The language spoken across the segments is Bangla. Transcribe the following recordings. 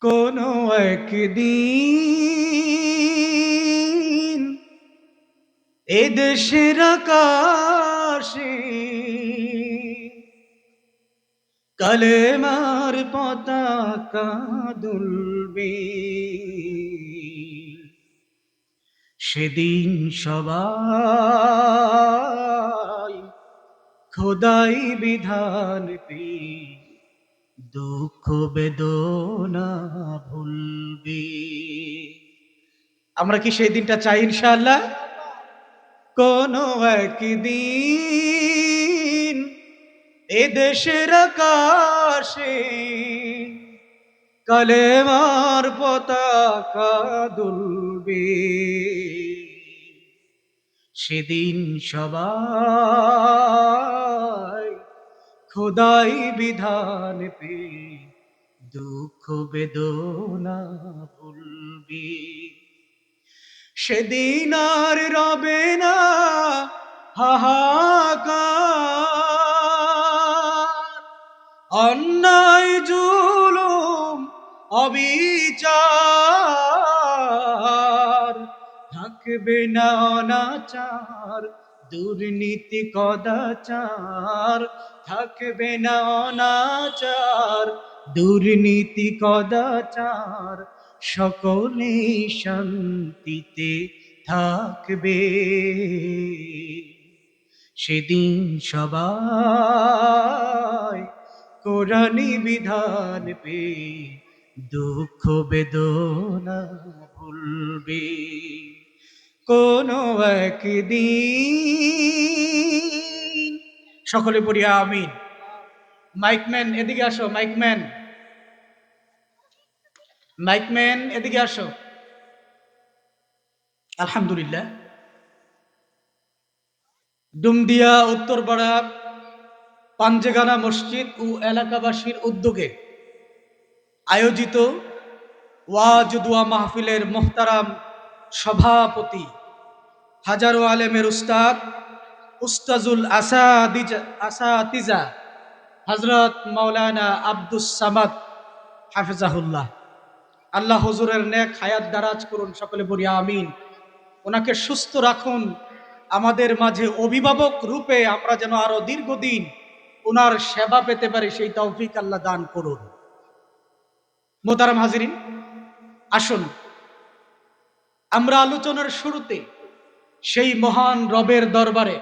কোনো একদিন এদেশের আকাশে কালেমার পতাকা দুলবে। সেদিন সবাই খোদাই বিধান পে দুঃখ বেদনা ভুলবে। আমরা কি সেই দিনটা চাই ইনশাআল্লাহ? কোনো একদিন এদেশের আকাশে কালেমার পতাকা দুলবে। সেদিন সবাই খোদাই বিধান পে দুঃখ বেদনা ভুলবে। সেদিন আর রবে না হাহাকার, অন্যায় জুলুম অবিচার, থাকবে না অনাচার দুর্নীতি কদাচার, থাকবে না অনাচার দুর্নীতি কদাচার, সকলে শান্তিতে থাকবে। সেদিন সবাই কোরআনি বিধান পে দুঃখ বেদনা ভুলবে। কোনো একদিন, সকলে পড়ি আমিন। মাইকম্যান এদিকে আসো, মাইকম্যান, মাইকম্যান এদিকে আসো। আলহামদুলিল্লাহ, ডুমদিয়া উত্তরপাড়া পাঞ্জেগানা মসজিদ ও এলাকাবাসীর উদ্যোগে আয়োজিত ওয়াজ দোয়া মাহফিলের মোহতারাম সভাপতি হাজারো আলেমের উস্তাদ উস্তাজুল আসাতিজা হযরত মাওলানা আব্দুস সামাদ হাফিজাহুল্লাহ, আল্লাহ হুজুরের নেক হায়াত দারাজ করুন, সকলে বলি আমিন। ওনাকে সুস্থ রাখুন, আমাদের মাঝে অভিভাবক রূপে আমরা যেন আরো দীর্ঘদিন ওনার সেবা পেতে পারি, সেই তৌফিক আল্লাহ দান করুন। মোহতারাম হাজিরিন, আসুন আমরা আলোচনার শুরুতে সেই মহান রবের দরবারে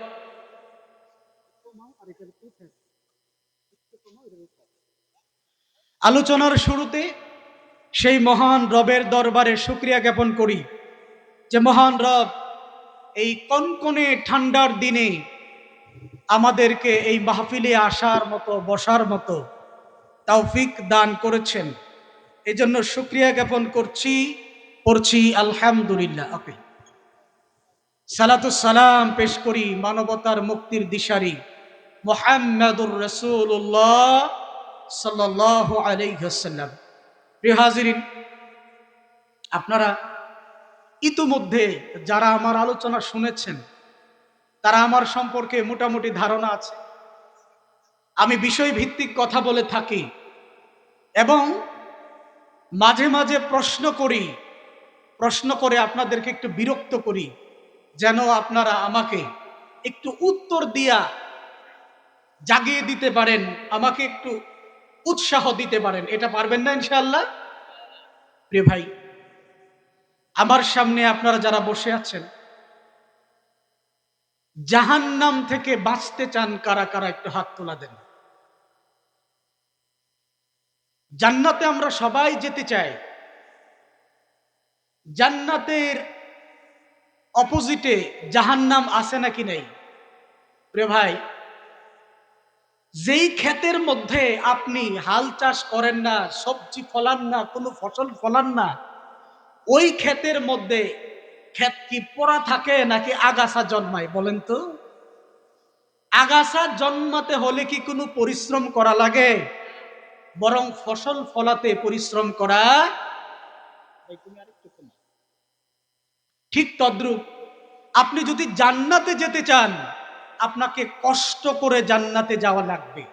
আলোচনার শুরুতে সেই মহান রবের দরবারে শুকরিয়া জ্ঞাপন করি যে মহান রব এই কনকনে ঠান্ডার দিনে আমাদেরকে এই মাহফিলে আসার মতো বসার মতো তৌফিক দান করেছেন। এজন্য শুকরিয়া জ্ঞাপন করছি, পড়ছি আলহামদুলিল্লাহ। ওকে, সালাতুস সালাম পেশ করি মানবতার মুক্তির দিশারি মুহাম্মাদুর রাসূলুল্লাহ সাল্লাল্লাহু আলাইহি ওয়াসাল্লাম। প্রিয় হাজিরিন, আপনারা ইতিমধ্যে যারা আমার আলোচনা শুনেছেন তারা আমার সম্পর্কে মোটামুটি ধারণা আছে। আমি বিষয় ভিত্তিক কথা বলে থাকি এবং মাঝে মাঝে প্রশ্ন করে আপনাদেরকে একটু বিরক্ত করি, যেন আপনারা আমাকে একটু উত্তর দিয়া জাগিয়ে দিতে পারেন, আমাকে একটু উৎসাহ দিতে পারেন। এটা পারবেন না ইনশাআল্লাহ? প্রিয় ভাই, আমার সামনে আপনারা যারা বসে আছেন, জাহান্নাম থেকে বাঁচতে চান কারা কারা? একটু হাত তোলা দেন। জান্নাতে আমরা সবাই যেতে চাই। জান্নাতের অপোজিটে জাহান্নাম আছে নাকি নেই? প্রিয় ভাই, যেই ক্ষেতের মধ্যে আপনি হাল চাষ করেন না, সবজি ফলান না, কোনো ফসল ফলান না, ওই ক্ষেতের মধ্যে ক্ষেত কি পোড়া থাকে নাকি আগাছা জন্মায়? বলেন তো। আগাছা জন্মাতে হলে কি কোনো পরিশ্রম করা লাগে? বরং ফসল ফলাতে পরিশ্রম করা। ঠিক তদ্রূপ আপনি যদি জান্নাতে যেতে চান, আপনাকে কষ্ট করে জান্নাতে যাওয়া লাগবে।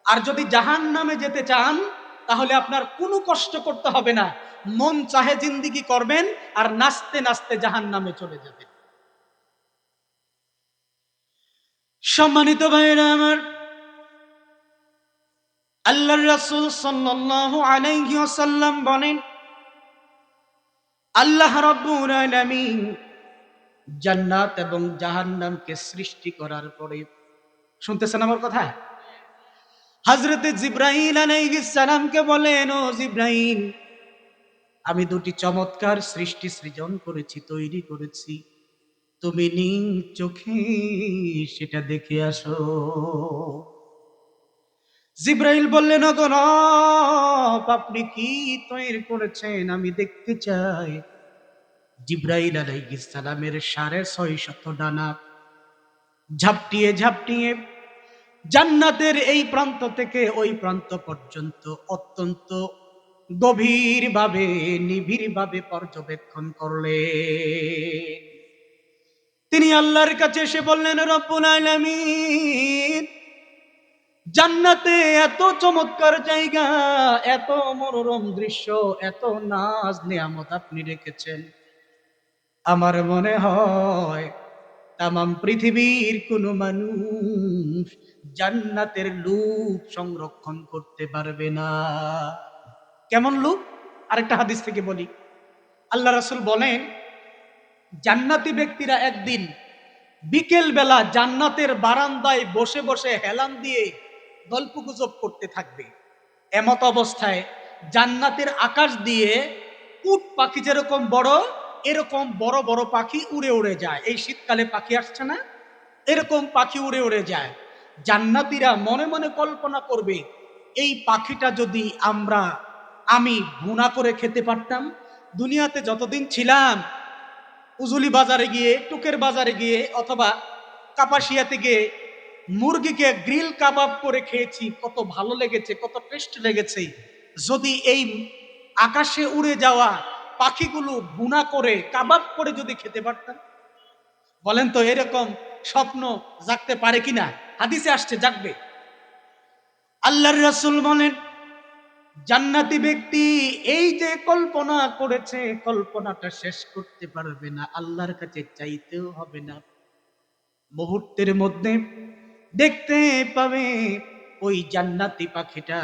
আর যদি জাহান্নামে যেতে চান, তাহলে আপনার কোনো কষ্ট করতে হবে না, মন চাহে জিন্দিগি করবেন আর নাচতে নাচতে জাহান্নামে চলে যাবেন। সম্মানিত ভাইরা আমার, আল্লাহর রাসূল সাল্লাল্লাহু আলাইহি ওয়াসাল্লাম বলেন, আল্লাহ রাব্বুল আলামিন জান্নাত এবং জাহান্নামকে সৃষ্টি করার পরে, শুনতেছেন আমার কথা, হযরতে জিবরাইল আলাইহিস সালামকে বলেন, ও জিবরাইল, আমি দুটি চমৎকার সৃষ্টি সৃজন করেছি, তৈরি করেছি, তুমি নিজ চোখে সেটা দেখে আসো। জিবরাইল বললেন, ওগো রব, আপনি কি তৈরি করেছেন আমি দেখতে চাই। জিবরাইল আলাইহিস সালামের 650 ডানা ঝাপটিয়ে ঝাপটিয়ে জান্নাতের এই প্রান্ত থেকে ওই প্রান্ত পর্যন্ত অত্যন্ত গভীরভাবে নিবিড়ভাবে পর্যবেক্ষণ করলেন। তিনি আল্লাহর কাছে এসে বললেন, রব্বুল আলামিন, জান্নাতে এত চমৎকার জায়গা, এত মনোরম দৃশ্য, এত নাজ নিয়ামত আপনি রেখেছেন, আমার মনে হয় তামাম পৃথিবীর কোন মানুষ জান্নাতের লুক সংরক্ষণ করতে পারবে না। কেমন লুক? আরেকটা হাদিস থেকে বলি, আল্লাহ রাসূল বলেন, জান্নাতি ব্যক্তিরা একদিন বিকেল বেলা জান্নাতের বারান্দায় বসে বসে হেলান দিয়ে গল্পগুজব করতে থাকবে। এমত অবস্থায় জান্নাতের আকাশ দিয়ে উট পাখি যেরকম বড়, এরকম বড় বড় পাখি উড়ে উড়ে যায়। এই শীতকালে পাখি আসছে না, এরকম পাখি উড়ে উড়ে যায়। জান্নাতীরা মনে মনে কল্পনা করবে, এই পাখিটা যদি আমি ভুনা করে খেতে পারতাম। দুনিয়াতে যতদিন ছিলাম, উজুলি বাজারে গিয়ে, টুকের বাজারে গিয়ে, অথবা কাপাসিয়াতে গিয়ে মুরগিকে গ্রিল কাবাব করে খেয়েছি, কত ভালো লেগেছে, কত টেস্ট লেগেছে। যদি এই আকাশে উড়ে যাওয়া পাখিগুলো ভুনা করে কাবাব করে যদি খেতে পারতাম, বলেন তো এরকম স্বপ্ন জাগতে পারে কিনা? হাদিসে আসছে জাগবে। আল্লাহর রাসূল বলেন, জান্নাতি ব্যক্তি এই যে কল্পনা করেছে, কল্পনাটা শেষ করতে পারবে না, আল্লাহর কাছে চাইতেও হবে না, মুহূর্তের মধ্যে দেখতে পাবে ওই জান্নাতি পাখিটা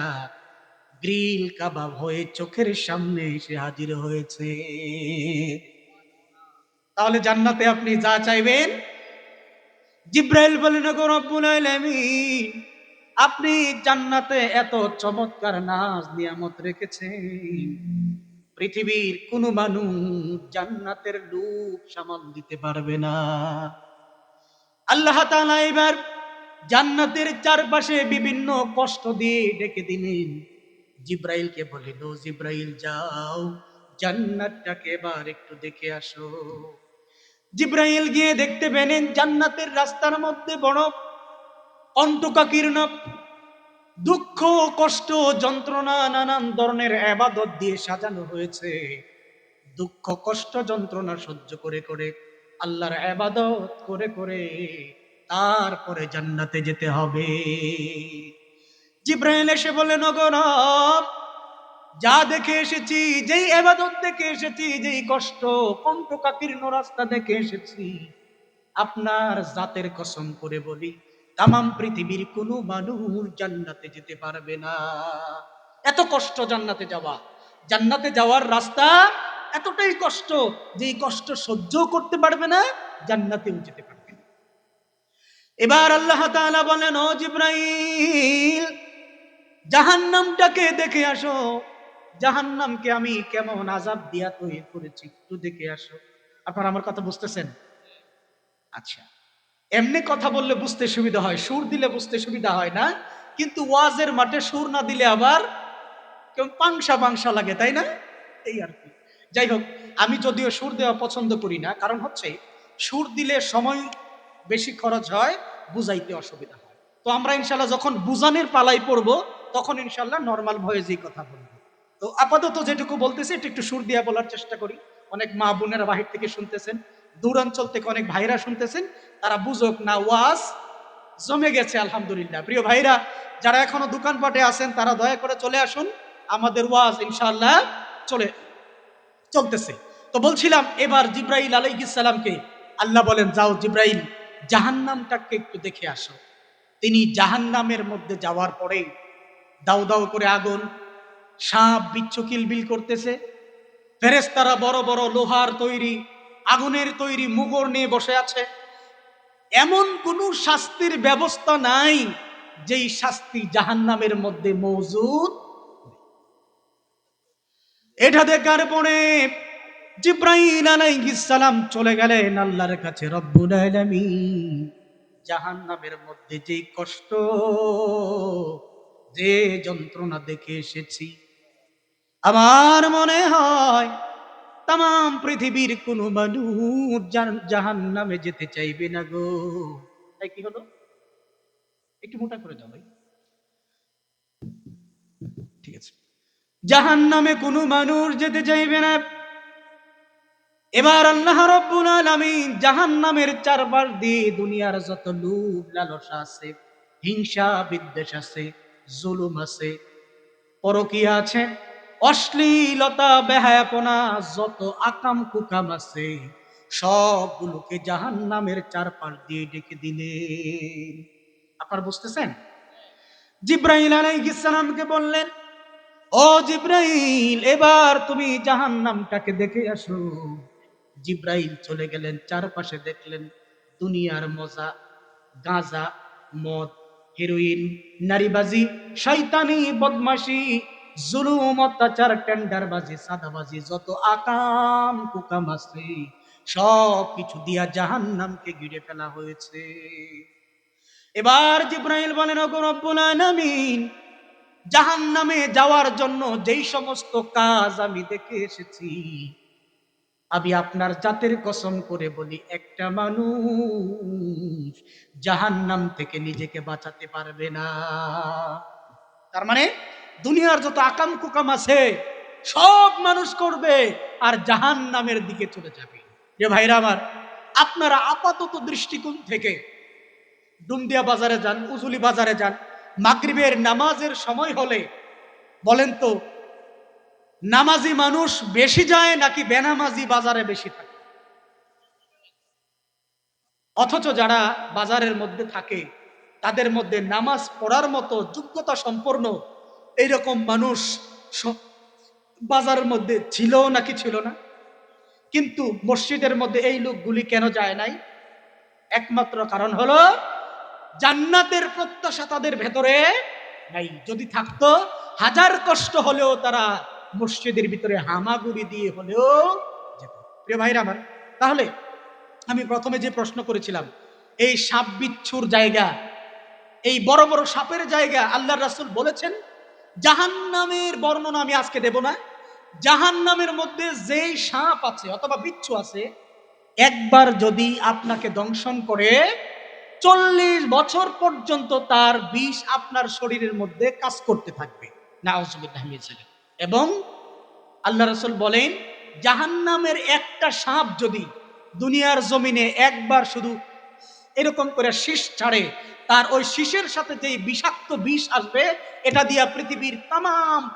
গ্রিল কাবাব হয়ে চোখের সামনে এসে হাজির হয়েছে। তাহলে জান্নাতে আপনি যা চাইবেন, জিব্রাইল বলেন, ওগো রব্বুল আলামিন, আপনি জান্নাতে এত চমৎকার নাজ নিয়ামত রেখেছেন, পৃথিবীর কোন মানুষ জান্নাতের লুক সামাল দিতে পারবে না। আল্লাহ তাআলা এবার জান্নাতের চারপাশে বিভিন্ন কষ্ট দিয়ে ডেকে দিলেন। জিব্রাইলকে বলিল, জিব্রাইল যাও, জান্নাতটাকে এবার একটু দেখে আসো। জিব্রাইল গিয়ে দেখতে পেলেন জান্নাতের রাস্তার মধ্যে বড় অন্তকাকীর্ণ দুঃখ, কষ্ট, যন্ত্রণা, নানান ধরনের ইবাদত দিয়ে সাজানো হয়েছে। দুঃখ, কষ্ট, যন্ত্রণা সহ্য করে করে, আল্লাহর ইবাদত করে করে তারপরে জান্নাতে যেতে হবে। জিব্রাইল এসে বলেন, ওগো রব, যা দেখে এসেছি, যেই ইবাদত দেখে এসেছি, যেই কষ্ট, কণ্টকাকীর্ণ রাস্তা দেখে এসেছি, আপনার জাতের কসম করে বলি, তামাম পৃথিবীর কোনো মানুষ জান্নাতে যেতে পারবে না। এত কষ্ট জান্নাতে যাওয়া, জান্নাতে যাওয়ার রাস্তা এতটাই কষ্ট, যে এই কষ্ট সহ্য করতে পারবে না, জান্নাতেও যেতে পারবে না। এবার আল্লাহ তাআলা বলেন, ও জিব্রাইল, জাহান্নামটাকে দেখে আসো, জাহান্নামকে আমি কেমন আযাব দিয়া তৈরি করেছি একটু দেখে আসো। আপনারা আমার কথা বুঝতেছেন? আচ্ছা, এমনি কথা বললে বুঝতে সুবিধা হয়, সুর দিলে বুঝতে সুবিধা হয় না, কিন্তু ওয়াজের মাঠে সুর না দিলে আবার কেমন পাংশা পাংশা লাগে, তাই না? এই আর কি। যাই হোক, আমি যদিও সুর দেওয়া পছন্দ করি না, কারণ হচ্ছে সুর দিলে সময় বেশি খরচ হয়, বুঝাইতে অসুবিধা হয়। তো আমরা ইনশাল্লাহ যখন বুঝানোর পালাই পড়বো, তখন ইনশাল্লাহ নর্মাল ভয়েসেই কথা বলবো। তো আপাতত যেটুকু বলতেছি একটু একটু সুর দিয়ে বলার চেষ্টা করি। অনেক মা বোনেরা বাহির থেকে শুনতেছেন, দূরাঞ্চল থেকে অনেক ভাইরা শুনতেছেন, তারা বুঝুক না, ওয়াজ জমে গেছে আলহামদুলিল্লাহ। প্রিয় ভাইরা, যারা এখনো দোকানপাটে আছেন, তারা দয়া করে চলে আসুন, আমাদের ওয়াজ ইনশাআল্লাহ চলতেছে। তো বলছিলাম, এবার জিব্রাইল আলাইহিস সালামকে আল্লাহ বলেন, যাও জিব্রাইল, জাহান্নামটাকে একটু দেখে আসো। তিনি জাহান্নামের মধ্যে যাওয়ার পরে দাউ দাউ করে আগুন, সাপ বিচ্ছু কিলবিল করতেছে, ফেরেশতারা বড় বড় লোহার তৈরি, আগুনের তৈরি মুগুর নিয়ে বসে আছে। এমন কোন শাস্তির ব্যবস্থা নাই যেই শাস্তি জাহান্নামের মধ্যে মওজুদ। এটা দেখার পরে জিব্রাইল আলাইহিস সালাম চলে গেলেন আল্লাহর কাছে। রব্বুল আলামিন, জাহান্নামের মধ্যে যে কষ্ট, যে যন্ত্রণা দেখে এসেছি, আমার মনে হয় তাম পৃথিবীর কোন মানুষ জাহান্নামে যেতে চাইবে না গো। তাই কি হলো, একটু মোটা করে দাও ভাই, ঠিক আছে। জাহান্নামে কোনো মানুষ যেতে চাইবে না। এবার আল্লাহ রাব্বুল আলামিন জাহান্নামের চারপাশ দিয়ে দুনিয়ার যত লোভ লালসা আছে, হিংসা বিদ্বেষ আছে, জুলুম আছে, পরকীয়া আছে, অশ্লীলতা বেহায়াপনা, যত আকাম কুকাম আছে, সবগুলোকে জাহান্নামের চারপাশ দিয়ে ডেকে দিলেন। আপনারা বুঝতেছেন? জিব্রাইল আলাইহিস সালামকে বললেন, ও জিব্রাইল, এবার তুমি জাহান্নামটাকে দেখে আসো। জিব্রাইল চলে গেলেন, চারপাশে দেখলেন দুনিয়ার মজা, গাঁজা, মদ, হেরোইন, নারীবাজি, শয়তানি, বদমাশি, জুলুম, অত্যাচার, টেন্ডারবাজি, সাদাবাজি, যত আকাম কুকাম আছে, সব কিছু দিয়া জাহান্নামকে ঘিরে ফেলা হয়েছে। এবার জিব্রাইল বলেন, ওগো রব্বুল আলামিন, জাহান্নামে যাওয়ার জন্য যেই সমস্ত কাজ আমি দেখে এসেছি, আমি আপনার জাতের কসম করে বলি, একটা মানুষ জাহান্নাম থেকে নিজেকে বাঁচাতে পারবে না। তার মানে দুনিয়ার যত আকাম কুকাম আছে সব মানুষ করবে আর জাহান্নামের দিকে চলে যাবে। যে ভাইরা আমার, আপনারা আপাতত দৃষ্টিকোণ থেকে ডুমদিয়া বাজারে যান, উজুলি বাজারে যান, মাগরিবের নামাজের সময় হলে বলেন তো, নামাজি মানুষ বেশি যায় নাকি বেনামাজি বাজারে বেশি থাকে? অথচ যারা বাজারের মধ্যে থাকে তাদের মধ্যে নামাজ পড়ার মতো যোগ্যতা সম্পন্ন এইরকম মানুষ বাজারের মধ্যে ছিল নাকি ছিল না? কিন্তু মসজিদের মধ্যে এই লোকগুলি কেন যায় নাই? একমাত্র কারণ হলো জান্নাতের প্রত্যাশা তাদের ভেতরে নাই। যদি থাকতো, হাজার কষ্ট হলেও তারা মসজিদের ভিতরে হামাগুড়ি দিয়ে হলেও যেত। প্রিয় ভাইরা আমার, তাহলে আমি প্রথমে যে প্রশ্ন করেছিলাম, এই সাপ বিচ্ছুর জায়গা, এই বড় বড় সাপের জায়গা, আল্লাহর রাসূল বলেছেন জাহান্নামের বর্ণনা আমি আজকে দেব না। জাহান্নামের মধ্যে যেই সাপ আছে অথবা বিচ্ছু আছে, একবার যদি আপনাকে দংশন করে 40 বছর পর্যন্ত তার বিষ আপনার শরীরের মধ্যে কাজ করতে থাকবে। নাউজুবিল্লাহ মিন যালিক। এবং আল্লাহ রাসূল বলেন, জাহান্নামের একটা সাপ যদি দুনিয়ার জমিনে একবার শুধু এরকম করে শীষ ছাড়ে, তার ওই শীষের সাথে যেই বিষাক্ত বিষ আসবে, এটা দিয়া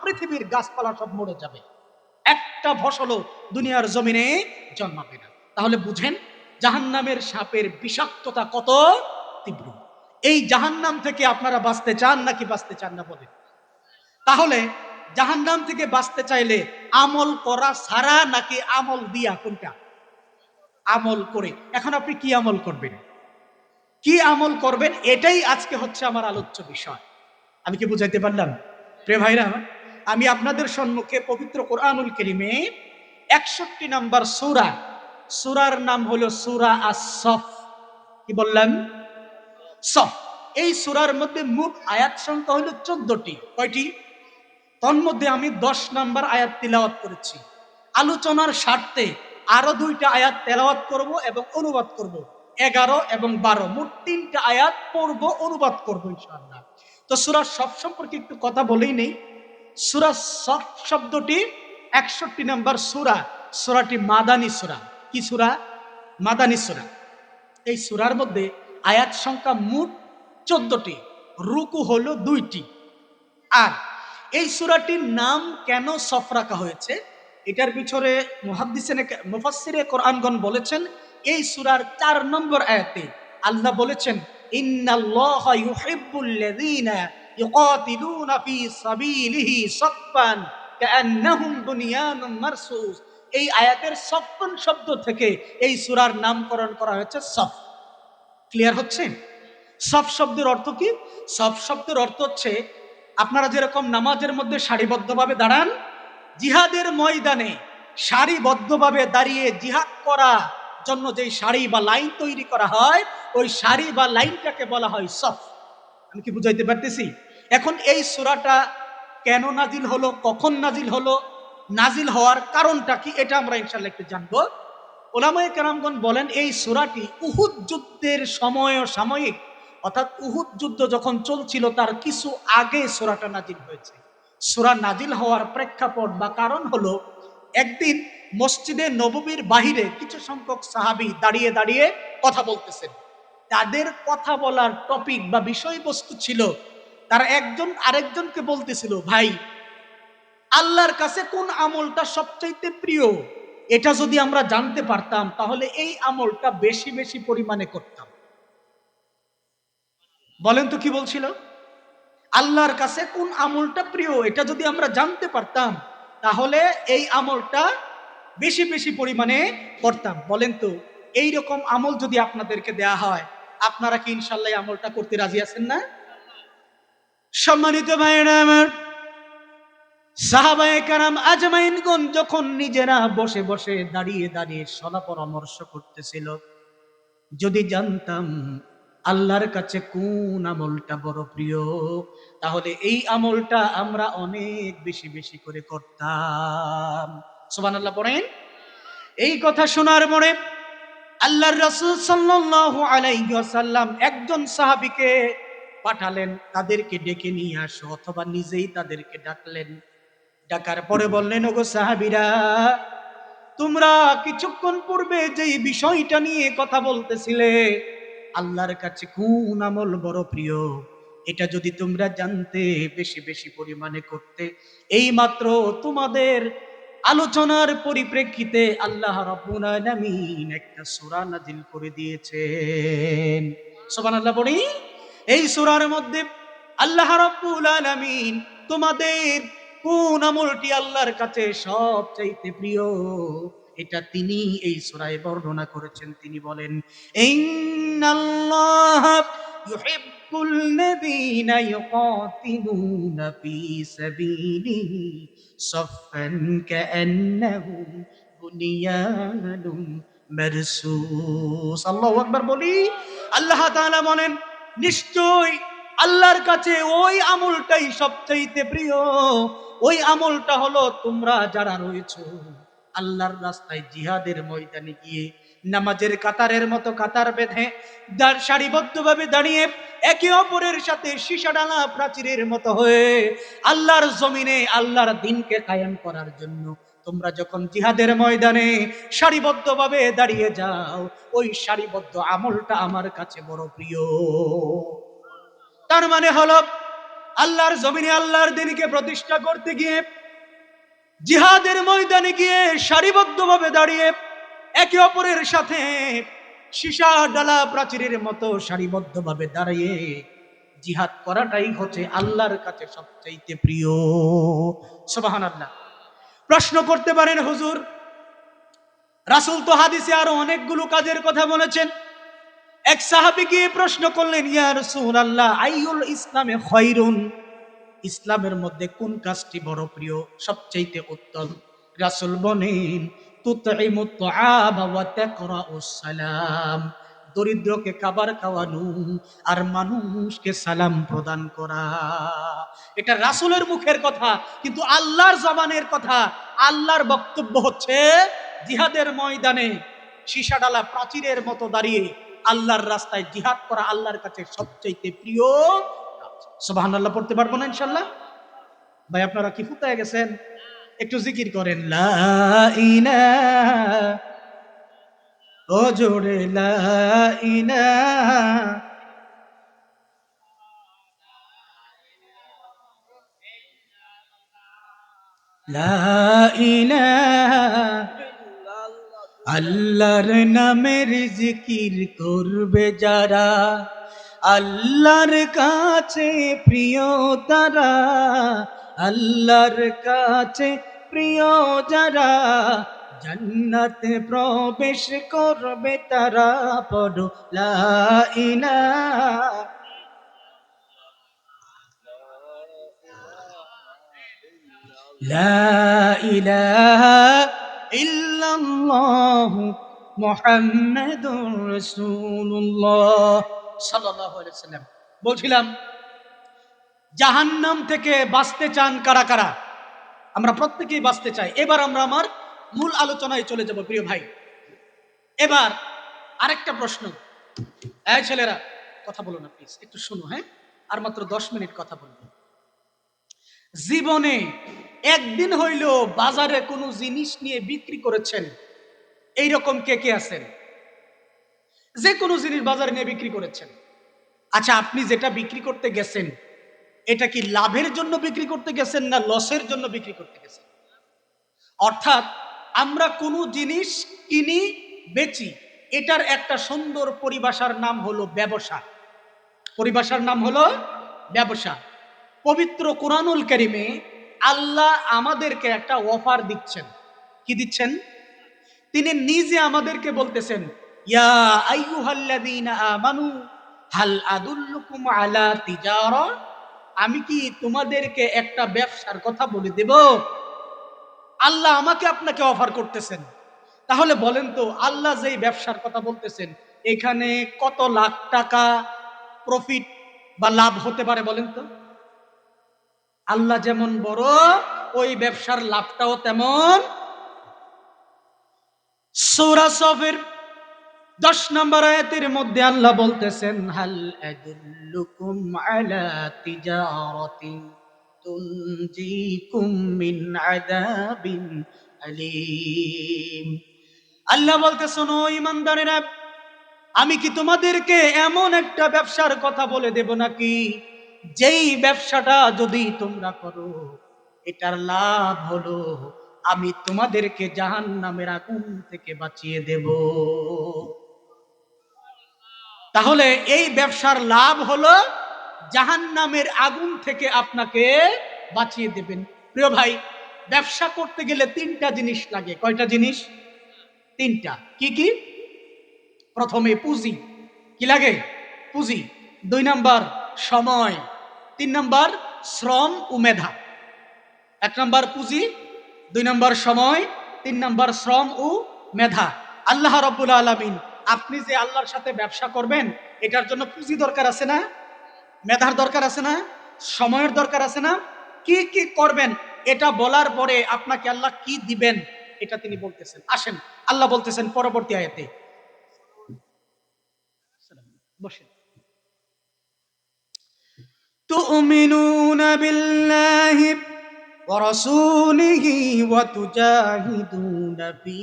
পৃথিবীর গাছপালা সব মরে যাবে, একটা ফসলও দুনিয়ার জমিনে জন্মাবে না। তাহলে বুঝেন জাহান্নামের সাপের বিষাক্ততা কত তীব্র। এই জাহান্নাম থেকে আপনারা বাঁচতে চান নাকি বাঁচতে চান না বলেন? তাহলে জাহান্নাম থেকে বাঁচতে চাইলে আমল করা ছাড়া নাকি আমল দিয়া? কোনটা? আমল করে। এখন আপনি কি আমল করবেন, কি আমল করবেন, এটাই আজকে হচ্ছে আমার আলোচ্য বিষয়। আমি কি বুঝাইতে পারলাম? প্রিয় ভাইরা, আমি আপনাদের সম্মুখে পবিত্র কোরআনুল কারীমে 61 নম্বর সূরা, সূরার নাম হলো সূরা আস-সফ। কি বললাম? সফ। এই সূরার মধ্যে মোট আয়াত সংখ্যা হলো 14টি। কয়টি? তন্মধ্যে আমি 10 নম্বর আয়াত তিলাওয়াত করেছি। আলোচনার স্বার্থে আরো 2টা আয়াত তেলাওয়াত করব এবং অনুবাদ করব। 11 এবং 12 মোট 3টা আয়াত পড়ব, অনুবাদ করব ইনশাআল্লাহ। তো সূরা সফ সম্পর্কে একটু কথা বলেই নেই। সূরা সফ শব্দটি 61 নম্বর সূরা, সূরাটি মাদানী সূরা। কি সূরা? মাদানী সূরা। এই সূরার মধ্যে আয়াত সংখ্যা মোট 14টি, রুকু হলো 2টি। আর এই সূরাটির নাম কেন সফ রাখা হয়েছে, এটার পিছনে মুফাসসিরে কোরআনগণ বলেছেন, এই সূরার 4 নম্বর আয়াতে আল্লাহ বলেছেন, ইন্নাল্লাহা ইউহিব্বুল্লাযীনা ইউকাতিলুনা ফী সাবিলিহি সাফফান কাআন্নাহুম বুনিয়ানুম মারসুস। এই আয়াতের সফফান শব্দ থেকে এই সূরার নামকরণ করা হয়েছে সফ। ক্লিয়ার হচ্ছে? সফ শব্দের অর্থ কি? সফ শব্দের অর্থ হচ্ছে, আপনারা যেরকম নামাজের মধ্যে সারিবদ্ধভাবে দাঁড়ান, জিহাদের ময়দানে সারিবদ্ধভাবে দাঁড়িয়ে জিহাদ করা জন্য যেই সারি বা লাইন তৈরি করা হয়, ওই সারি বা লাইনটাকে বলা হয় সফ। আমি কি বুঝাইতে পারতেছি? এখন এই সূরাটা কেন নাজিল হলো, কখন নাজিল হলো, নাজিল হওয়ার কারণটা কি, এটা আমরা ইনশাআল্লাহ একটু জানবো। ওলামায়ে কেরামগণ বলেন, এই সূরাটি উহুদ যুদ্ধের সময় সাময়িক, অর্থাৎ উহুদ যুদ্ধ যখন চলছিল তার কিছু আগে সূরাটা নাজিল হয়েছে। সূরা নাজিল হওয়ার প্রেক্ষাপট বা কারণ হলো, একদিন মসজিদে নববীর বাহিরে কিছু সংখ্যক সাহাবী দাঁড়িয়ে দাঁড়িয়ে কথা বলতেছেন। তাদের কথা বলার টপিক বা বিষয়বস্তু ছিল, তারা একজন আরেকজনকে বলতেছিল, ভাই, আল্লাহর কাছে কোন আমলটা সবচাইতে প্রিয়, এটা যদি আমরা জানতে পারতাম তাহলে এই আমলটা বেশি বেশি পরিমাণে করতাম। বলেন তো কি বলছিল? আল্লাহর কাছে কোন আমলটা প্রিয়, এটা যদি আমরা জানতে পারতাম তাহলে এই আমলটা বেশি বেশি পরিমাণে করতাম। বলেন তো, এই রকম আমল যদি আপনাদেরকে দেয়া হয়, আপনারা কি ইনশাআল্লাহ এই আমলটা করতে রাজি আছেন না? সম্মানিত ভাইরা আমার, সাহাবায়ে কেরাম আজমাইনগণ যখন নিজেরা বসে বসে দাঁড়িয়ে দাঁড়িয়ে সলা পরামর্শ করতেছিল, যদি জানতাম আল্লাহর কাছে কোন আমলটা বড় প্রিয়, তাহলে এই আমলটা আমরা অনেক বেশি বেশি করে করতাম। সুবহানাল্লাহ পড়েন। এই কথা শোনার পরে আল্লাহর রাসূল সাল্লাল্লাহু আলাইহি ওয়াসাল্লাম একজন সাহাবীকে পাঠালেন, তাদেরকে ডেকে নিয়ে আসো, অথবা নিজেই তাদেরকে ডাকলেন। ডাকার পরে বললেন, ওগো সাহাবীরা, তোমরা কিছুক্ষণ পূর্বে যেই বিষয়টা নিয়ে কথা বলতেছিলে, আল্লাহর কাছে কোন আমল বড় প্রিয়, এটা যদি তোমরা জানতে, বেশি বেশি পরিমাণে করতে, এই মাত্র তোমাদের আলোচনার পরিপ্রেক্ষিতে আল্লাহ রাব্বুল আলামিন একটা সূরা নাজিল করে দিয়েছেন। সুবহানাল্লাহ বলি। এই সূরার মধ্যে আল্লাহ রাব্বুল আলামিন তোমাদের কোন আমলটি আল্লাহর কাছে সবচাইতে প্রিয়, এটা তিনি এই সূরায় বর্ণনা করেছেন। তিনি বলেন, ইন্নাল্লাহা ইউহিব্বুল লাযীনা ইউকাতিলুনা ফী সাবিলিহি সাফফান কাআন্নাহুম বুনিয়ানুম মারসুস। আল্লাহু আকবার বলি। আল্লাহ তাআলা বলেন, নিশ্চয় আল্লাহর কাছে ওই আমলটাই সবচাইতে প্রিয়। ওই আমলটা হলো, তোমরা যারা রয়েছো আল্লাহর রাস্তায় জিহাদের ময়দানে গিয়ে নামাজের কাতারের মতো কাতার বেঁধে সারিবদ্ধভাবে দাঁড়িয়ে একে অপরের সাথে সীসা ডালা প্রাচীরের মতো হয়ে আল্লাহর জমিনে আল্লাহর দ্বীনকে কায়েম করার জন্য তোমরা যখন জিহাদের ময়দানে সারিবদ্ধভাবে দাঁড়িয়ে যাও, ওই সারিবদ্ধ আমলটা আমার কাছে বড় প্রিয়। তার মানে হলো, আল্লাহর জমিনে আল্লাহর দ্বীনকে প্রতিষ্ঠা করতে গিয়ে জিহাদের ময়দানে গিয়ে সারিবদ্ধভাবে দাঁড়িয়ে একে অপরের সাথে সীসা ডালা প্রাচীরের মতো সারিবদ্ধভাবে দাঁড়িয়ে জিহাদ করাটাই হচ্ছে আল্লাহর কাছে সবচাইতে প্রিয়। সুবহানাল্লাহ। প্রশ্ন করতে পারেন, হুজুর, রাসূল তো হাদিসে আরো অনেকগুলো কাজের কথা বলেছেন। এক সাহাবী গিয়ে প্রশ্ন করলেন, ইয়া রাসূলুল্লাহ, আইয়ুল ইসলামে খায়রুন, ইসলামের মধ্যে কোন কাজটি বড় প্রিয়, সবচাইতে উত্তম? রাসূল বলেন, তুতঈমুত তুআবা ওয়া তাকরাউস সালাম, দরিদ্রকে খাবার খাওয়ানো আর মানুষকে সালাম প্রদান করা। এটা রাসূলের মুখের কথা, কিন্তু আল্লাহর জবানের কথা। আল্লাহর বক্তব্য হচ্ছে, জিহাদের ময়দানে সীসা ডালা প্রাচীরের মতো দাঁড়িয়ে আল্লাহর রাস্তায় জিহাদ করা আল্লাহর কাছে সবচাইতে প্রিয়। সুবহানাল্লাহ পড়তে পারবো না ইনশাআল্লাহ? ভাই, আপনারা কি ফুটায় গেছেন? একটু জিকির করেন, লা ইলাহা, ও জোরে লা ইলাহা। লা ইলাহা আল্লাহর নামের জিকির করবে যারা, আল্লাহর কাছে প্রিয় তারা, আল্লাহর কাছে প্রিয় যারা, জান্নাতে প্রবেশ করবে তারা। পড়ো লা ইলাহা লা ইলাহা ইল্লাল্লাহু মুহাম্মাদুর রাসূলুল্লাহ সাল্লাল্লাহু আলাইহি ওয়াসাল্লাম। বলছিলাম জাহান্নাম থেকে বাঁচতে চান কারা কারা? আমরা প্রত্যেকেই বাঁচতে চাই। এবার আমরা আমার মূল আলোচনায় চলে যাব প্রিয় ভাই। এবার আরেকটা প্রশ্ন। এই ছেলেরা কথা বলো না প্লিজ, একটু শোনো। হ্যাঁ, আর মাত্র 10 মিনিট কথা বলবো। জীবনে একদিন হইল বাজারে কোনো জিনিস নিয়ে বিক্রি করেছেন? এইরকম কে কে আছেন? যে কোনো জিনিস বাজারে নিয়ে বিক্রি করেছেন। আচ্ছা, আপনি যেটা বিক্রি করতে গেছেন এটা কি লাভের জন্য বিক্রি করতে গেছেন না লসের জন্য বিক্রি করতে গেছেন? অর্থাৎ আমরা কোনো জিনিস কিনি, বেচি, এটার একটা সুন্দর পরিভাষার নাম হলো ব্যবসা। পরিভাষার নাম হলো ব্যবসা। পবিত্র কোরআনুল কারীমে আল্লাহ আমাদেরকে একটা অফার দিচ্ছেন। কি দিচ্ছেন? তিনি নিজে আমাদেরকে বলতেছেন, ইয়া আইয়ুহাল্লাযীনা আমানু হাল আদুল্লুকুম আলা তিজারা, আমি কি তোমাদেরকে একটা ব্যবসার কথা বলে দেব? আল্লাহ আমাকে আপনাকে অফার করতেছেন। তাহলে বলেন তো, আল্লাহ যেই ব্যবসার কথা বলতেছেন এখানে কত লাখ টাকা প্রফিট বা লাভ হতে পারে বলেন তো? আল্লাহ যেমন বড়, ওই ব্যবসার লাভটাও তেমন। সূরা সফের 10 নম্বর আয়াতের মধ্যে আল্লাহ বলতেছেন, হাল আদুল্লুকুম আলা তিজারাতিন তুনজিকুম মিন আযাবিন আলীম। আল্লাহ বলতেছেন, ও ঈমানদারেরা, আমি কি তোমাদেরকে এমন একটা ব্যবসার কথা বলে দেব নাকি যেই ব্যবসাটা যদি তোমরা করো এটার লাভ হলো আমি তোমাদেরকে জাহান্নামের আগুন থেকে বাঁচিয়ে দেব। তাহলে এই ব্যবসার লাভ হলো জাহান্নামের আগুন থেকে আপনাকে বাঁচিয়ে দেবেন। প্রিয় ভাই, ব্যবসা করতে গেলে 3টা জিনিস লাগে। কয়টা জিনিস? 3টা। কি কি? প্রথমে পুঁজি। কি লাগে? পুঁজি। 2 নাম্বার সময়। 3 নাম্বার শ্রম ও মেধা। 1 নাম্বার পুঁজি, 2 নাম্বার সময়, 3 নাম্বার শ্রম ও মেধা। আল্লাহ রাব্বুল আলামিন, আপনি যে আল্লাহর সাথে ব্যবসা করবেন এটার জন্য পুঁজি দরকার আছে না? মেধার দরকার আছে না? সময়ের দরকার আছে না? কি কি করবেন এটা বলার পরে আপনাকে আল্লাহ কি দিবেন এটা তিনি বলতেছেন। আসেন, আল্লাহ বলতেছেন পরবর্তী আয়াতে, বসেন, তুমিনুনা বিল্লাহি ওয়া রাসূলিহি ওয়া তুজাহিদুনা ফি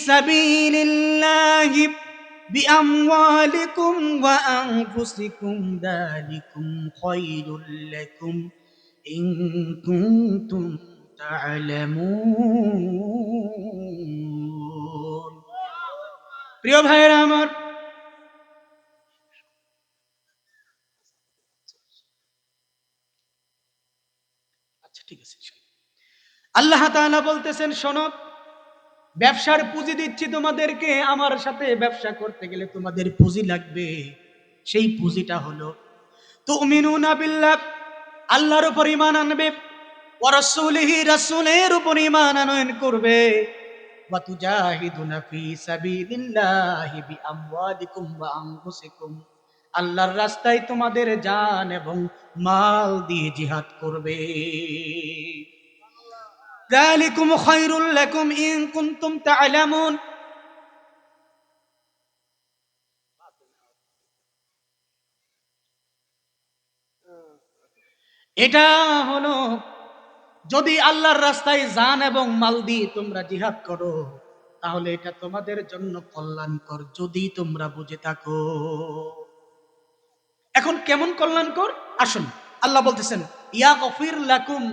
সাবিলিল্লাহি বিআমওয়ালিকুম ওয়া আনফুসিকুম যালিকুম খায়রুল লাকুম ইন কুনতুম তা'লামুন। প্রিয় ভাইরা আমার, আচ্ছা ঠিক আছে, আল্লাহ তাআলা বলতেছেন, শোনো, ব্যবসার পুঁজি দিচ্ছি তোমাদেরকে। আমার সাথে ব্যবসা করতে গেলে তোমাদের পুঁজি লাগবে। সেই পুঁজিটা হলো তুমিনুনা বিল্লাহ, আল্লাহর উপর ঈমান আনবে, ওয়া রাসূলিহি, রাসূলের উপর ঈমান আনয়ন করবে, ওয়া তুজাহিদুনা ফি সাবিলিল্লাহি বিআমওয়ালিকুম ওয়া আনফুসিকুম, আল্লাহর রাস্তায় তোমাদের জান এবং মাল দিয়ে জিহাদ করবে। যালিকুম খায়রুল লাকুম ইন কুনতুম তা'লামুন, এটা হলো, যদি আল্লাহর রাস্তায় জান এবং মাল দিয়ে তোমরা জিহাদ করো তাহলে এটা তোমাদের জন্য কল্যাণকর, যদি তোমরা বুঝে থাকো। এখন কেমন কল্যাণকর? আসুন আল্লাহ বলতেছেন ইয়াগফির লাকুম,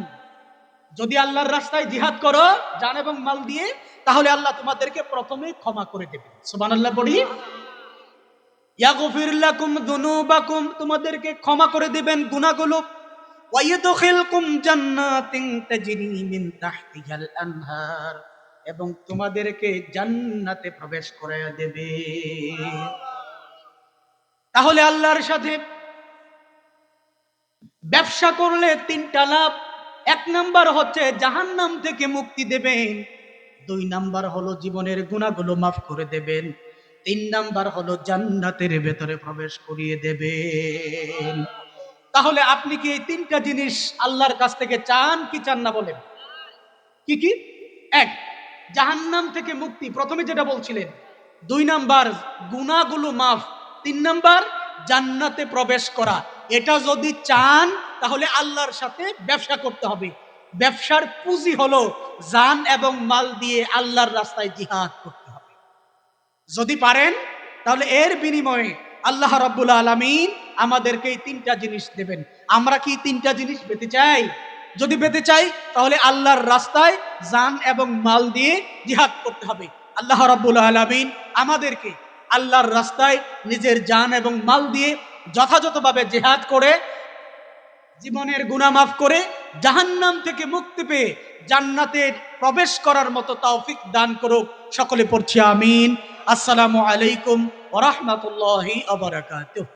যদি আল্লাহর রাস্তায় জিহাদ করো জান এবং মাল দিয়ে, তাহলে আল্লাহ তোমাদেরকে প্রথমে ক্ষমা করে দেবেন। সুবহানাল্লাহ পড়ি। ইয়াগফির লাকুম যুনুবাকুম, তোমাদেরকে ক্ষমা করে দিবেন গুনাহগুলো। ওয়া ইউদখিলকুম জান্নাতিন তাজরি মিন তাহতিহাল আনহার, এবং তোমাদেরকে জান্নাতে প্রবেশ করাইয়া দেবে। তাহলে আল্লাহর সাথে ব্যবসা করলে তিনটা লাভ। এক নাম্বার হচ্ছে জাহান্নাম থেকে মুক্তি দেবেন, দুই নাম্বার হলো জীবনের গুনাহগুলো মাফ করে দেবেন, তিন নাম্বার হলো জান্নাতের ভেতরে প্রবেশ করিয়ে দেবেন। তাহলে আপনি কি এই তিনটা জিনিস আল্লাহর কাছ থেকে চান কি চান না বলেন? কি কি? এক, জাহান্নাম থেকে মুক্তি, প্রথমে যেটা বলছিলেন। দুই নাম্বার গুনাহগুলো মাফ, তিন নাম্বার জান্নাতে প্রবেশ করা। এটা যদি চান তাহলে আল্লাহর সাথে ব্যবসা করতে হবে। ব্যবসার পুঁজি হলো জান এবং মাল দিয়ে আল্লাহর রাস্তায় জিহাদ করতে হবে। যদি পারেন তাহলে এর বিনিময়ে আল্লাহ রাব্বুল আলামিন আমাদেরকে এই তিনটা জিনিস দেবেন। আমরা কি তিনটা জিনিস পেতে চাই? যদি পেতে চাই তাহলে আল্লাহর রাস্তায় জান এবং মাল দিয়ে জিহাদ করতে হবে। আল্লাহ রাব্বুল আলামিন আমাদেরকে আল্লাহর রাস্তায় নিজের জান এবং মাল দিয়ে যথাযথভাবে জিহাদ করে জীবনের গুনাহ মাফ করে জাহান্নাম থেকে মুক্তি পেয়ে জান্নাতে প্রবেশ করার মতো তৌফিক দান করুক। সকলে পড়ছি আমিন। আসসালামু আলাইকুম ওয়া রাহমাতুল্লাহি ওয়া বারাকাতুহু।